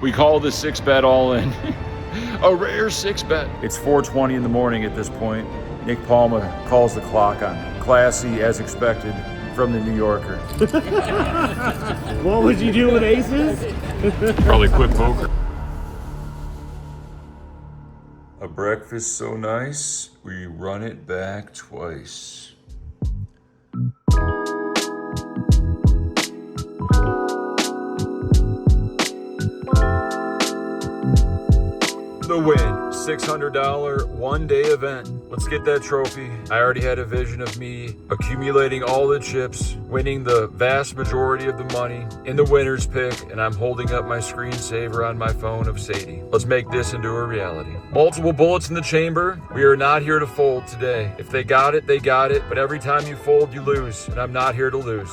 We call this 6-bet all in. A rare 6-bet. It's 4:20 in the morning at this point. Nick Palma calls the clock on classy as expected from the New Yorker. What would you do with aces? Probably quit poker. A breakfast so nice, we run it back twice. The Wynn $600 one-day event. Let's get that trophy. I already had a vision of me accumulating all the chips, winning the vast majority of the money in the winner's pick, and I'm holding up my screensaver on my phone of Sadie. Let's make this into a reality. Multiple bullets in the chamber. We are not here to fold today. If they got it, they got it, but every time you fold, you lose, and I'm not here to lose.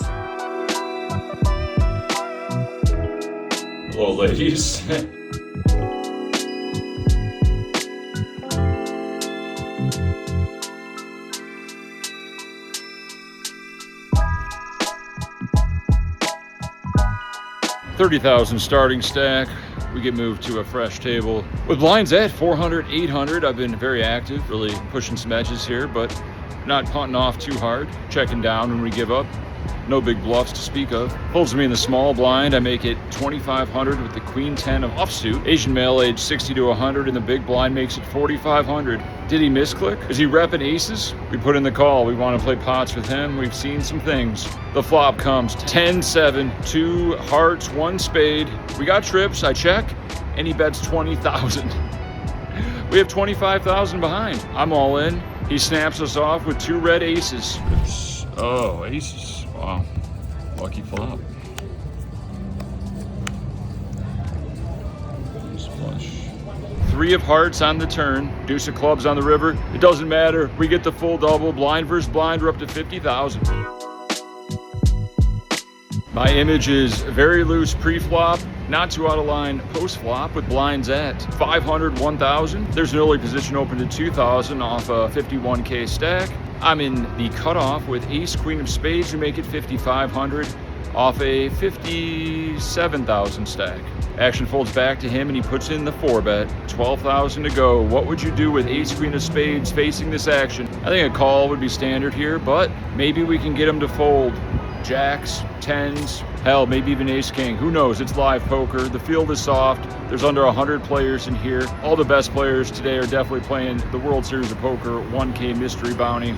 Hello, ladies. $30,000 starting stack. We get moved to a fresh table with blinds at 400, 800. I've been very active, really pushing some edges here, but not punting off too hard. Checking down when we give up. No big bluffs to speak of. Folds me in the small blind. I make it 2,500 with the queen 10 of offsuit. Asian male age 60 to 100, and the big blind makes it 4,500. Did he misclick? Is he repping aces? We put in the call. We want to play pots with him. We've seen some things. The flop comes 10-7, 2 hearts, 1 spade. We got trips. I check, and he bets 20,000. We have 25,000 behind. I'm all in. He snaps us off with 2 red aces. Oh, aces. Wow, lucky flop. Flush. 3 of hearts on the turn, deuce of clubs on the river. It doesn't matter, we get the full double. Blind versus blind, we're up to 50,000. My image is very loose pre-flop, not too out of line post-flop with blinds at 500, 1,000. There's an early position open to 2,000 off a 51K stack. I'm in the cutoff with ace, queen of spades. We make it 5,500 off a 57,000 stack. Action folds back to him and he puts in the 4-bet. 12,000 to go. What would you do with ace, queen of spades facing this action? I think a call would be standard here, but maybe we can get him to fold. Jacks, 10s, hell, maybe even ace king. Who knows? It's live poker. The field is soft. There's under 100 players in here. All the best players today are definitely playing the World Series of Poker 1K mystery bounty.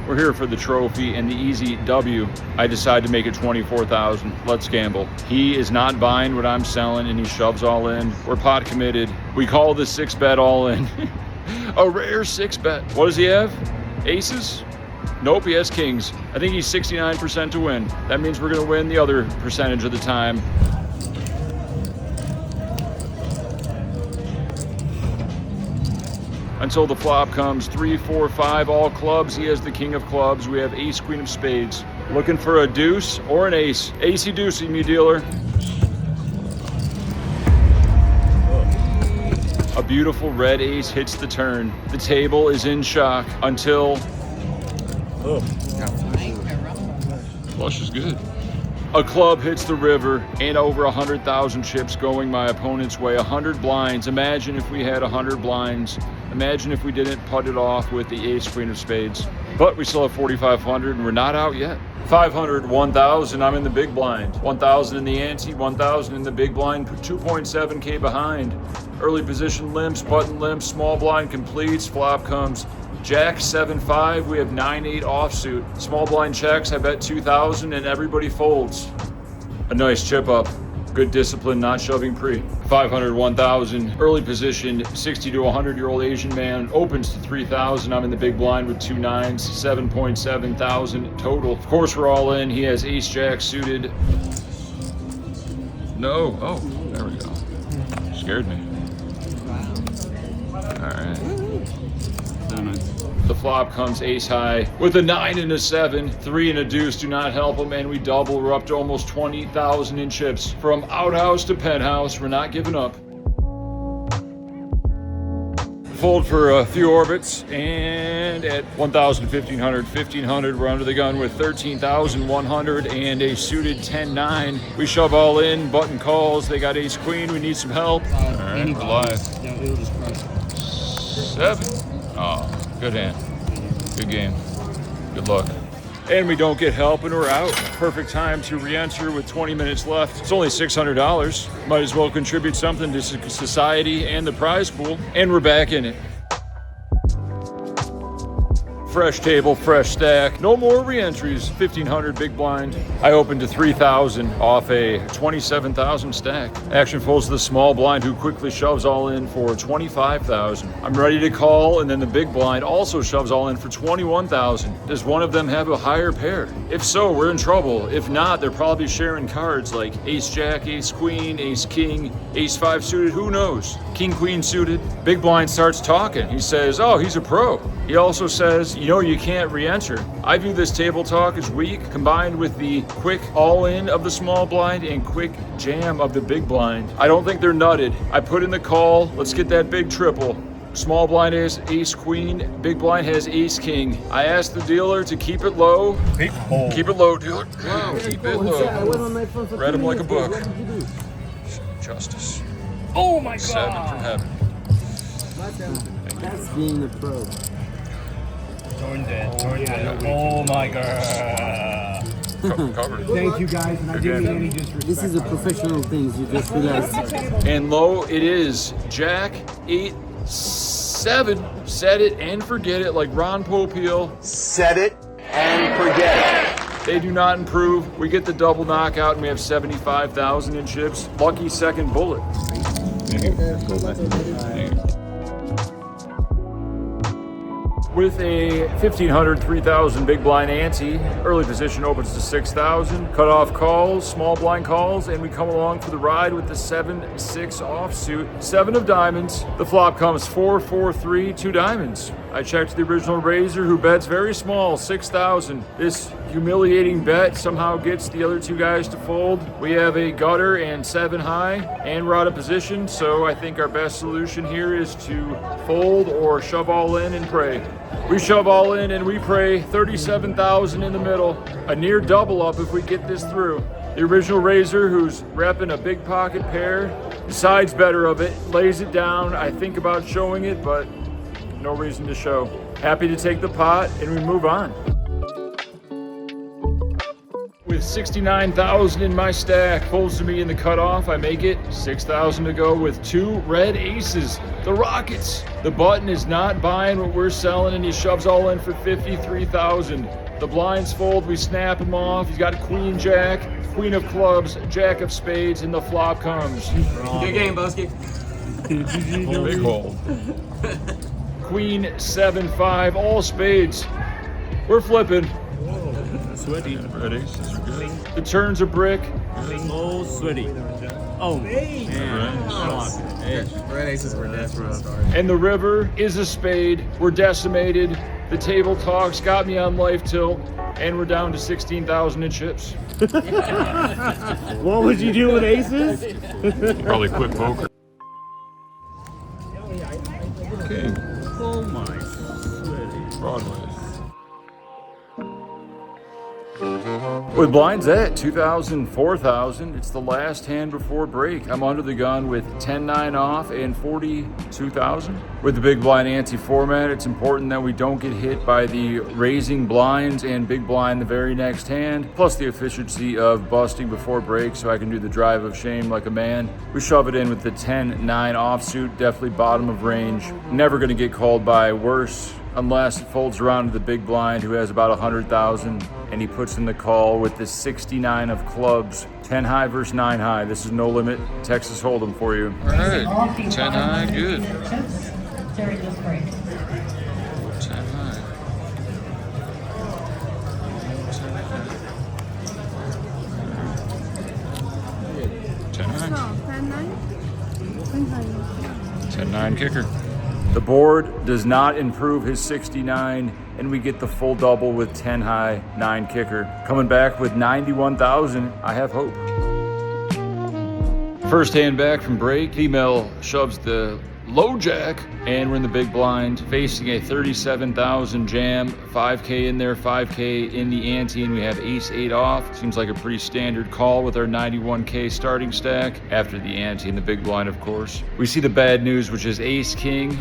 We're here for the trophy and the easy W. I decide to make it 24,000. Let's gamble. He is not buying what I'm selling and he shoves all in. We're pot committed. We call this 6-bet all in. A rare 6-bet. What does he have? Aces? Nope, he has kings. I think he's 69% to win. That means we're going to win the other percentage of the time. Until the flop comes 3, 4, 5, all clubs. He has the king of clubs. We have ace, queen of spades. Looking for a deuce or an ace. Acey deucey, me dealer. A beautiful red ace hits the turn. The table is in shock until... Oh. Flush is good. A club hits the river and over 100,000 chips going my opponent's way. 100 blinds. Imagine if we had 100 blinds. Imagine if we didn't putt it off with the ace, queen of spades. But we still have 4,500 and we're not out yet. 500, 1,000, I'm in the big blind. 1,000 in the ante, 1,000 in the big blind, 2.7K behind. Early position limps, button limps, small blind completes, flop comes. Jack 7-5, we have 9-8 offsuit. Small blind checks, I bet 2,000 and everybody folds. A nice chip up. Good discipline, not shoving pre. 500, 1,000. Early position, 60 to 100-year-old Asian man. Opens to 3,000. I'm in the big blind with 2 9s, 7.7 thousand total. Of course, we're all in. He has ace jack suited. No. Oh, there we go. Scared me. All right. The flop comes ace high with a 9 and a 7, 3 and a deuce do not help him, and we double. We're up to almost 20,000 in chips. From outhouse to penthouse, we're not giving up. Fold for a few orbits, and at 1,000, 1,500, 1,500, we're under the gun with 13,100 and a suited 10-9. We shove all in, button calls. They got ace queen. We need some help. All right, we're live. 7. Oh, good hand. Good game. Good luck. And we don't get help and we're out. Perfect time to re-enter with 20 minutes left. It's only $600. Might as well contribute something to society and the prize pool. And we're back in it. Fresh table, fresh stack. No more re-entries. 1,500 big blind. I opened to 3,000 off a 27,000 stack. Action folds to the small blind who quickly shoves all in for 25,000. I'm ready to call, and then the big blind also shoves all in for 21,000. Does one of them have a higher pair? If so, we're in trouble. If not, they're probably sharing cards like ace jack, ace queen, ace king, ace 5 suited, who knows? King queen suited. Big blind starts talking. He says, oh, he's a pro. He also says, you know you can't re-enter. I view this table talk as weak, combined with the quick all-in of the small blind and quick jam of the big blind. I don't think they're nutted. I put in the call. Let's get that big triple. Small blind has ace queen, big blind has ace king. I asked the dealer to keep it low. Keep it low, dealer. Wow, keep it low. Read him like a book. Justice. Oh my God. 7 from heaven. That's being a pro. Torn dead. Oh my God. Covered. Thank you guys, and I didn't mean any disrespect. This is a professional thing, you just realized. And low it is. Jack, 8, 7. Set it and forget it like Ron Popeil. Set it and forget it. They do not improve. We get the double knockout and we have 75,000 in chips. Lucky second bullet. With a 1,500, 3,000 big blind ante, early position opens to 6,000. Cut off calls, small blind calls, and we come along for the ride with the 7-6 offsuit. 7 of diamonds. The flop comes 4, 4, 3, 2 diamonds. I checked the original raiser who bets very small, 6,000. This humiliating bet somehow gets the other 2 guys to fold. We have a gutter and 7 high, and we're out of position, so I think our best solution here is to fold or shove all in and pray. We shove all in and we pray. 37,000 in the middle. A near double up if we get this through. The original raiser, who's repping a big pocket pair, decides better of it, lays it down. I think about showing it, but no reason to show. Happy to take the pot and we move on. With 69,000 in my stack, folds to me in the cutoff. I make it 6,000 to go with 2 red aces. The Rockets. The button is not buying what we're selling, and he shoves all in for 53,000. The blinds fold. We snap him off. He's got queen jack, queen of clubs, jack of spades, and the flop comes. Good game, Boski. Big hole. Queen 7-5, all spades. We're flipping. Sweaty. Red aces are good. The turns a brick. So sweaty. Oh, man. Red aces were desperate. And the river is a spade. We're decimated. The table talks got me on life tilt, and we're down to 16,000 in chips. What would you do with aces? Probably quit poker. Okay. Oh my sweaty. Broadway. With blinds at 2,000, 4,000, it's the last hand before break. I'm under the gun with 10-9 off and 42,000. With the big blind ante format, it's important that we don't get hit by the raising blinds and big blind the very next hand, plus the efficiency of busting before break so I can do the drive of shame like a man. We shove it in with the 10-9 offsuit, definitely bottom of range. Never gonna get called by worse unless it folds around to the big blind who has about 100,000 and he puts in the call with the 69 of clubs. 10 high versus 9 high. This is no limit Texas Hold'em for you. All right, 10 high, good. 10 high. 10-9 kicker. The board does not improve his 69, and we get the full double with 10 high, 9 kicker. Coming back with 91,000, I have hope. First hand back from break, female shoves the low jack, and we're in the big blind facing a 37,000 jam, 5K in there, 5K in the ante, and we have ace 8 off. Seems like a pretty standard call with our 91K starting stack after the ante in the big blind, of course. We see the bad news, which is ace king.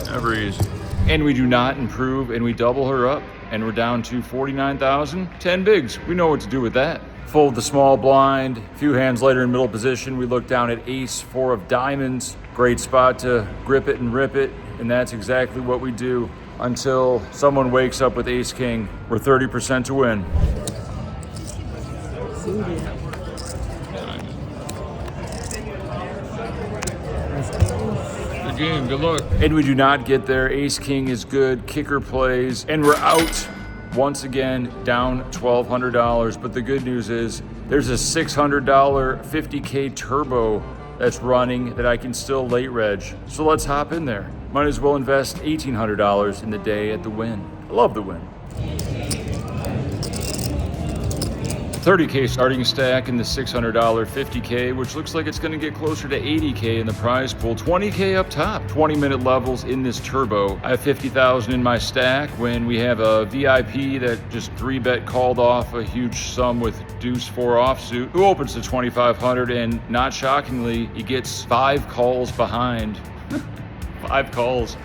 Never easy. And we do not improve, and we double her up, and we're down to 49,000. 10 bigs. We know what to do with that. Fold the small blind. A few hands later in middle position, we look down at ace 4 of diamonds. Great spot to grip it and rip it, and that's exactly what we do until someone wakes up with ace king. We're 30% to win. Game, good luck. And we do not get there. Ace king is good, kicker plays, and we're out once again, down $1,200. But the good news is there's a $600 50K turbo that's running that I can still late reg. So let's hop in there. Might as well invest $1,800 in the day at the Wynn. I love the Wynn. 30K starting stack in the $600 50K, which looks like it's going to get closer to 80K in the prize pool. 20K up top, 20-minute levels in this turbo. I have 50,000 in my stack when we have a VIP that just 3-bet called off a huge sum with deuce 4 offsuit, who opens to 2,500, and not shockingly, he gets 5 calls behind. 5 calls.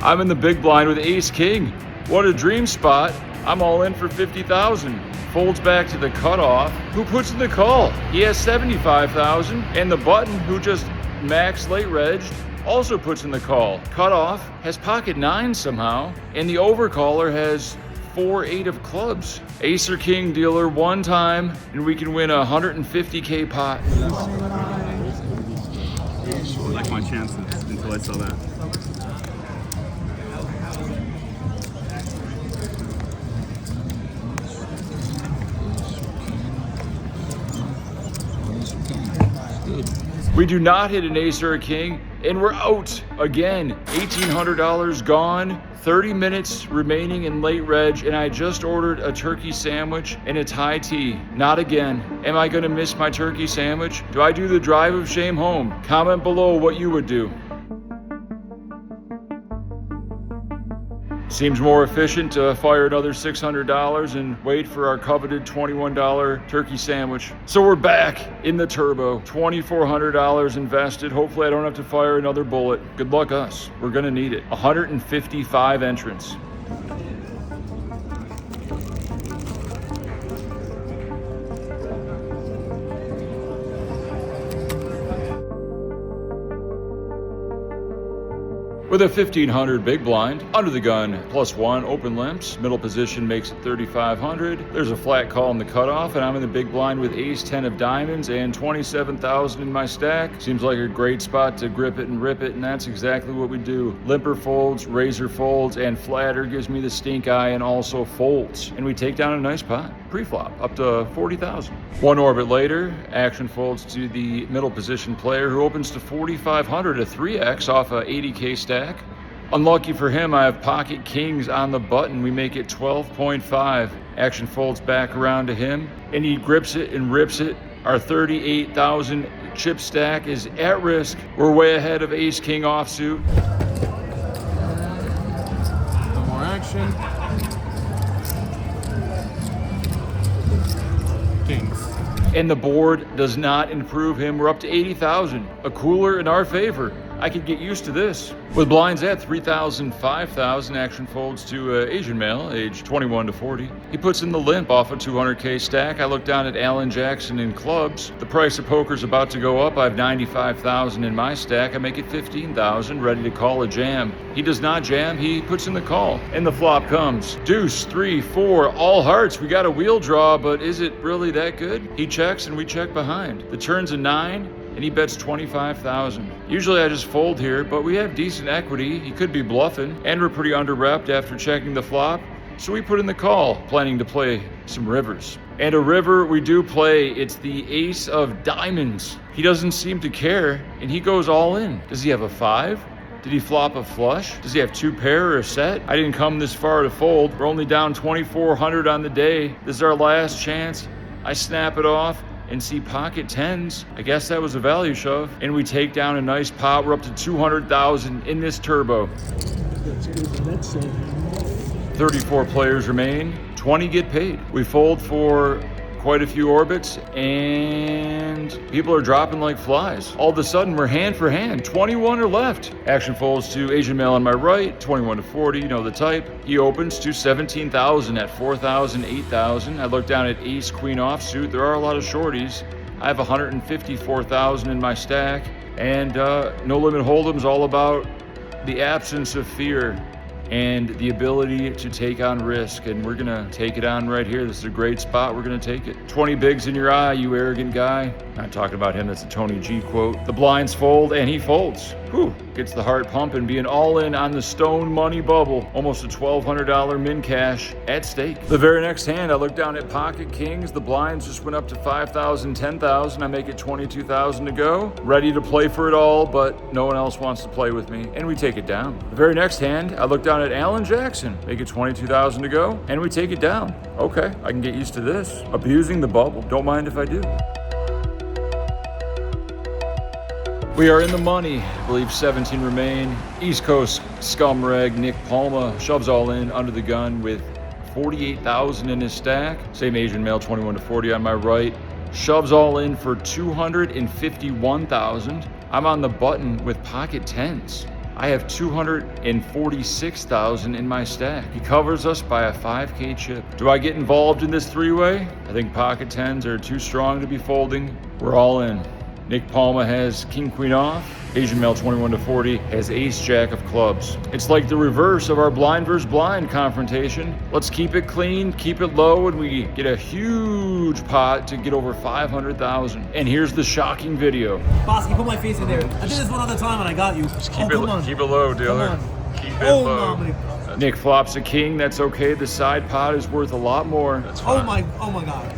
I'm in the big blind with ace king. What a dream spot. I'm all in for 50,000. Folds back to the cutoff. Who puts in the call? He has 75,000, and the button, who just max late reg, also puts in the call. Cutoff has pocket 9 somehow, and the overcaller has 4-8 of clubs. Ace or king dealer one time, and we can win a 150K pot. I like my chances until I saw that. We do not hit an ace or a king, and we're out again. $1,800 gone, 30 minutes remaining in late reg, and I just ordered a turkey sandwich and a Thai tea. Not again. Am I gonna miss my turkey sandwich? Do I do the drive of shame home? Comment below what you would do. Seems more efficient to fire another $600 and wait for our coveted $21 turkey sandwich. So we're back in the turbo, $2,400 invested. Hopefully I don't have to fire another bullet. Good luck us, we're gonna need it. 155 entrants. With a 1,500 big blind, under the gun, +1, open limps, middle position makes it 3,500. There's a flat call in the cutoff, and I'm in the big blind with ace 10 of diamonds and 27,000 in my stack. Seems like a great spot to grip it and rip it, and that's exactly what we do. Limper folds, razor folds, and flatter gives me the stink eye and also folds. And we take down a nice pot, pre-flop, up to 40,000. One orbit later, action folds to the middle position player who opens to 4,500, a 3x off a 80K stack. Unlucky for him, I have pocket kings on the button. We make it 12.5. Action folds back around to him, and he grips it and rips it. Our 38,000 chip stack is at risk. We're way ahead of ace king offsuit. No more action. Kings. And the board does not improve him. We're up to 80,000. A cooler in our favor. I could get used to this. With blinds at 3,000, 5,000, action folds to Asian male, age 21 to 40. He puts in the limp off a 200K stack. I look down at Alan Jackson in clubs. The price of poker's about to go up. I have 95,000 in my stack. I make it 15,000, ready to call a jam. He does not jam, he puts in the call. And the flop comes. Deuce, 3, 4, all hearts. We got a wheel draw, but is it really that good? He checks and we check behind. The turn's a 9. And he bets 25,000. Usually I just fold here, but we have decent equity. He could be bluffing, and we're pretty under-repped after checking the flop. So we put in the call, planning to play some rivers. And a river we do play, it's the ace of diamonds. He doesn't seem to care, and he goes all in. Does he have a 5? Did he flop a flush? Does he have 2 pair or a set? I didn't come this far to fold. We're only down 2,400 on the day. This is our last chance I snap it off and see pocket tens. I guess that was a value shove. And we take down a nice pot. We're up to 200,000 in this turbo. 34 players remain, 20 get paid. We fold for quite a few orbits and people are dropping like flies. All of a sudden we're hand for hand, 21 are left. Action folds to Asian male on my right, 21 to 40, you know the type. He opens to 17,000 at 4,000, 8,000. I look down at ace queen offsuit. There are a lot of shorties. I have 154,000 in my stack, and no limit hold'em's all about the absence of fear and the ability to take on risk, and we're gonna take it on right here. This is a great spot. We're gonna take it. 20 bigs in your eye, you arrogant guy. Not talking about him, that's a Tony G quote. The blinds fold, and he folds. Whew, gets the heart pumping, being all in on the stone money bubble. Almost a $1,200 min cash at stake. The very next hand, I look down at pocket kings. The blinds just went up to 5,000, 10,000. I make it 22,000 to go. Ready to play for it all, but no one else wants to play with me, and we take it down. The very next hand, I look down at Alan Jackson. Make it 22,000 to go, and we take it down. Okay, I can get used to this. Abusing the bubble. Don't mind if I do. We are in the money. I believe 17 remain. East Coast scum reg Nick Palma shoves all in under the gun with 48,000 in his stack. Same Asian male, 21 to 40 on my right. Shoves all in for 251,000. I'm on the button with pocket tens. I have 246,000 in my stack. He covers us by a 5K chip. Do I get involved in this three-way? I think pocket tens are too strong to be folding. We're all in. Nick Palma has king queen off. Asian male 21 to 40 has ace jack of clubs. It's like the reverse of our blind versus blind confrontation. Let's keep it clean, keep it low, and we get a huge pot to get over 500,000. And here's the shocking video. Boski, put my face in there. I did this one other time and I got you. Just keep it low, dealer. Keep it low. Nick flops a king. That's okay. The side pot is worth a lot more. That's fine. Oh my God.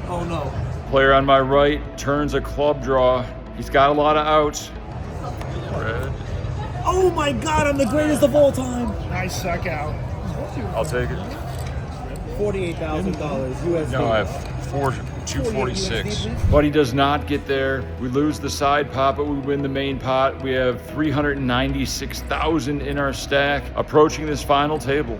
Oh no. Player on my right turns a club draw. He's got a lot of outs. Red. Oh my God, I'm the greatest of all time. Nice suck out. I'll take it. $48,000 USD. No, I have 246. But he does not get there. We lose the side pot, but we win the main pot. We have 396,000 in our stack, approaching this final table.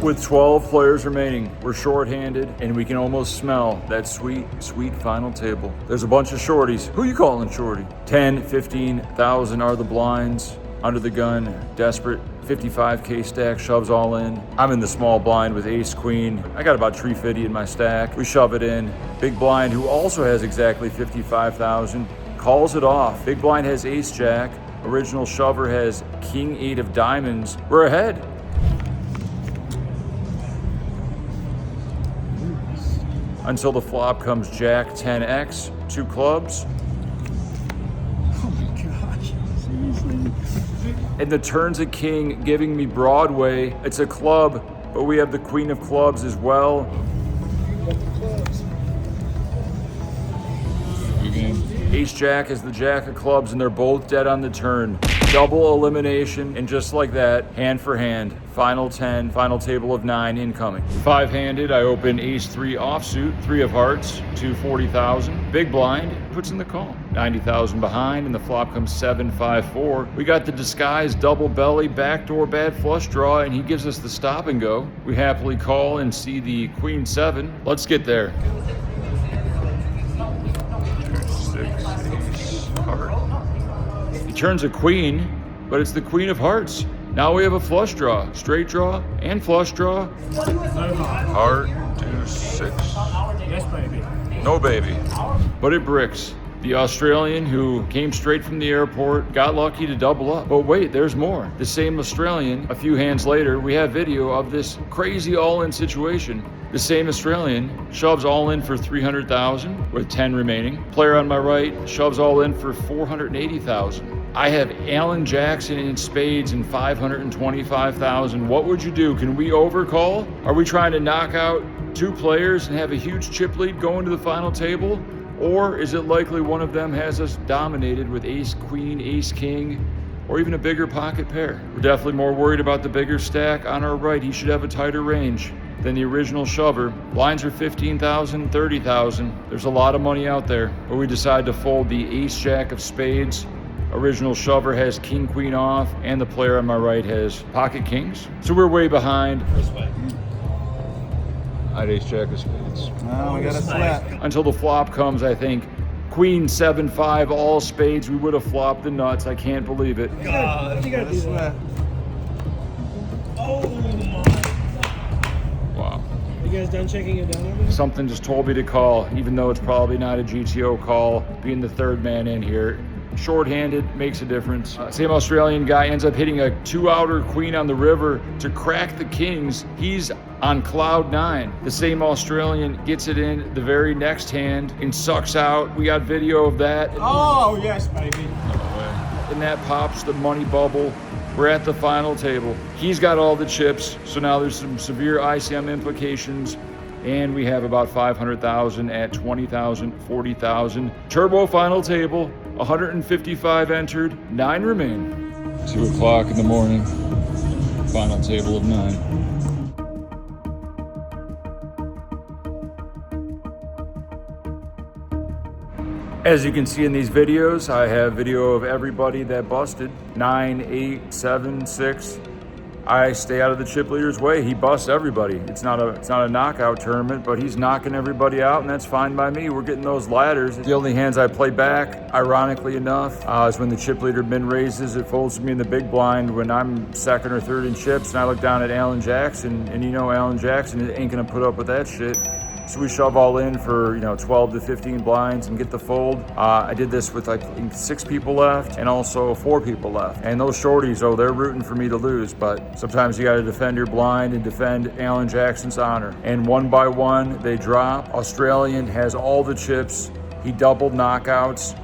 With 12 players remaining, we're short-handed, and we can almost smell that sweet, sweet final table. There's a bunch of shorties. Who you calling shorty? 10, 15,000 are the blinds. Under the gun, desperate. 55K stack, shoves all in. I'm in the small blind with ace queen. I got about 350 in my stack. We shove it in. Big blind, who also has exactly 55,000, calls it off. Big blind has ace jack. Original shover has king 8 of diamonds. We're ahead. Until the flop comes jack 10x, 2 clubs. Oh my gosh. Seriously? And the turn's a king, giving me Broadway. It's a club, but we have the queen of clubs as well. Ace jack is the jack of clubs, and they're both dead on the turn. Double elimination, and just like that, hand for hand, final 10, final table of 9 incoming. 5-handed, I open ace 3 offsuit, 3 of hearts, 240,000. Big blind, puts in the call. 90,000 behind, and the flop comes 7-5-4. We got the disguised double belly, backdoor bad flush draw, and he gives us the stop and go. We happily call and see the queen 7. Let's get there. He turns a queen, but it's the queen of hearts. Now we have a flush draw, straight draw, and flush draw. Heart, 2-6. Yes, baby. No baby, but it bricks. The Australian who came straight from the airport got lucky to double up. But wait, there's more. The same Australian, a few hands later, we have video of this crazy all-in situation. The same Australian shoves all in for 300,000 with 10 remaining. Player on my right shoves all in for 480,000. I have Alan Jackson in spades and 525,000. What would you do? Can we overcall? Are we trying to knock out 2 players and have a huge chip lead going to the final table? Or is it likely one of them has us dominated with ace queen, ace king, or even a bigger pocket pair? We're definitely more worried about the bigger stack on our right. He should have a tighter range. than the original shover. Blinds are 15,000, 30,000. There's a lot of money out there, but we decided to fold the ace jack of spades. Original shover has king queen off, and the player on my right has pocket kings. So we're way behind. I had ace jack of spades. Now we got a slap. Until the flop comes, I think queen 7-5 all spades. We would have flopped the nuts. I can't believe it. God, you gotta do that. Oh my. Wow. You guys done checking it down over there? Something just told me to call, even though it's probably not a GTO call. Being the third man in here, short-handed makes a difference. Same Australian guy ends up hitting a 2-outer queen on the river to crack the kings. He's on cloud 9. The same Australian gets it in the very next hand and sucks out. We got video of that. Oh, yes, baby. And that pops the money bubble. We're at the final table. He's got all the chips, so now there's some severe ICM implications, and we have about 500,000 at 20,000, 40,000. Turbo final table, 155 entered, 9 remain. 2 o'clock in the morning, final table of 9. As you can see in these videos, I have video of everybody that busted. 9, 8, 7, 6. I stay out of the chip leader's way. He busts everybody. It's not a knockout tournament, but he's knocking everybody out, and that's fine by me. We're getting those ladders. The only hands I play back, ironically enough, is when the chip leader min raises. It folds me in the big blind when I'm second or third in chips, and I look down at Alan Jackson, and you know Alan Jackson ain't gonna put up with that shit. So we shove all in for 12 to 15 blinds and get the fold. I did this with I think 6 people left and also 4 people left. And those shorties, they're rooting for me to lose, but sometimes you got to defend your blind and defend Alan Jackson's honor. And one by one, they drop. Australian has all the chips. He doubled knockouts.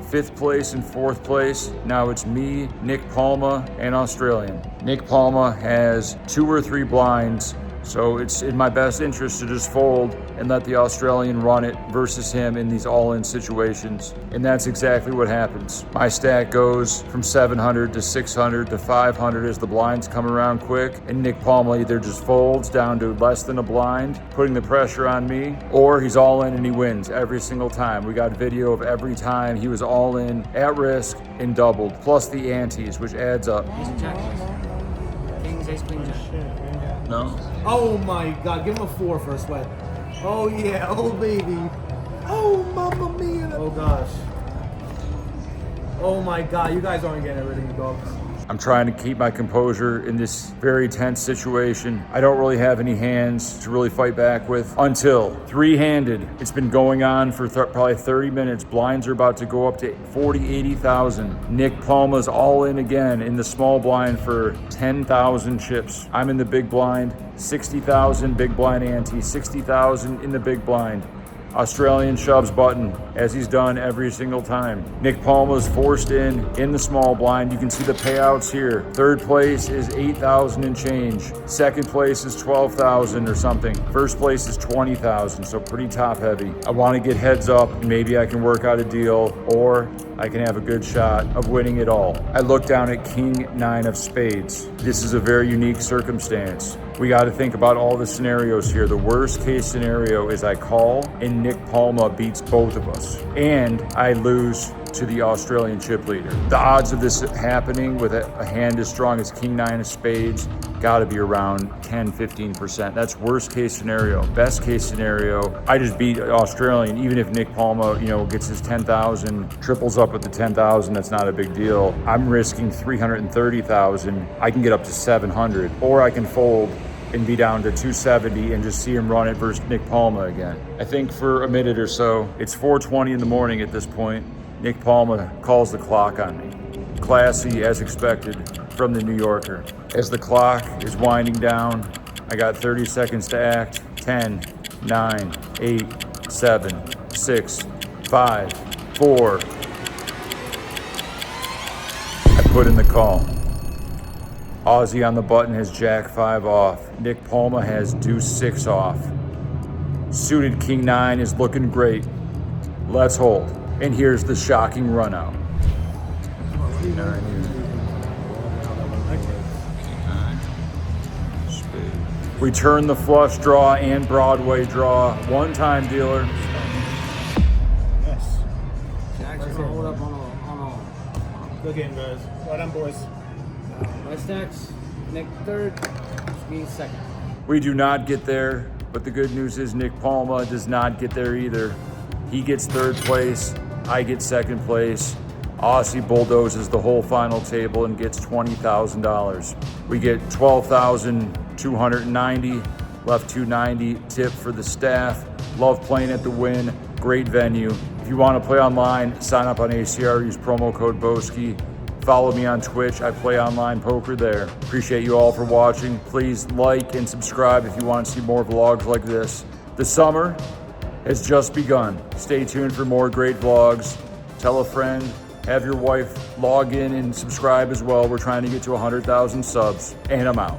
5th place and 4th place. Now it's me, Nick Palma, and Australian. Nick Palma has 2 or 3 blinds. So it's in my best interest to just fold and let the Australian run it versus him in these all-in situations. And that's exactly what happens. My stack goes from 700 to 600 to 500 as the blinds come around quick. And Nick Palma either just folds down to less than a blind, putting the pressure on me, or he's all in and he wins every single time. We got video of every time he was all in, at risk, and doubled, plus the antes, which adds up. Kings, ace, queen, jack. No? Oh my God, give him a 4 for a sweat. Oh yeah, oh baby. Oh mamma mia. Oh gosh. Oh my God, you guys aren't getting everything, dogs. I'm trying to keep my composure in this very tense situation. I don't really have any hands to really fight back with until 3-handed. It's been going on for probably 30 minutes. Blinds are about to go up to 40, 80,000. Nick Palma's all in again in the small blind for 10,000 chips. I'm in the big blind, 60,000 big blind ante, 60,000 in the big blind. Australian shoves button, as he's done every single time. Nick Palma's forced in the small blind. You can see the payouts here. 3rd place is 8,000 and change. 2nd place is 12,000 or something. 1st place is 20,000, so pretty top heavy. I want to get heads up. Maybe I can work out a deal, or I can have a good shot of winning it all. I look down at King 9 of spades. This is a very unique circumstance. We got to think about all the scenarios here. The worst case scenario is I call and Nick Palma beats both of us, and I lose to the Australian chip leader. The odds of this happening with a hand as strong as King 9 of spades got to be around 10-15%. That's worst case scenario. Best case scenario, I just beat Australian. Even if Nick Palma, gets his 10,000, triples up with the 10,000, that's not a big deal. I'm risking 330,000. I can get up to 700, or I can fold and be down to 270 and just see him run it versus Nick Palma again. I think for a minute or so, it's 4:20 in the morning at this point. Nick Palma calls the clock on me. Classy as expected from the New Yorker. As the clock is winding down, I got 30 seconds to act. 10, 9, 8, 7, 6, 5, 4. I put in the call. Aussie on the button has Jack 5 off. Nick Palma has Deuce 6 off. Suited King 9 is looking great. Let's hold. And here's the shocking run out. King 9, spade. We turn the flush draw and Broadway draw. One-time dealer. Yes. Jack's gonna hold up on all. Good game, guys. Well done, boys. My stacks, Nick third, me second. We do not get there, but the good news is Nick Palma does not get there either. He gets third place, I get second place. Aussie bulldozes the whole final table and gets $20,000. We get $12,290, left $290 tip for the staff. Love playing at the Wynn, great venue. If you want to play online, sign up on ACR, use promo code Boski. Follow me on Twitch, I play online poker there. Appreciate you all for watching. Please like and subscribe if you want to see more vlogs like this. The summer has just begun. Stay tuned for more great vlogs. Tell a friend, have your wife log in and subscribe as well. We're trying to get to 100,000 subs, and I'm out.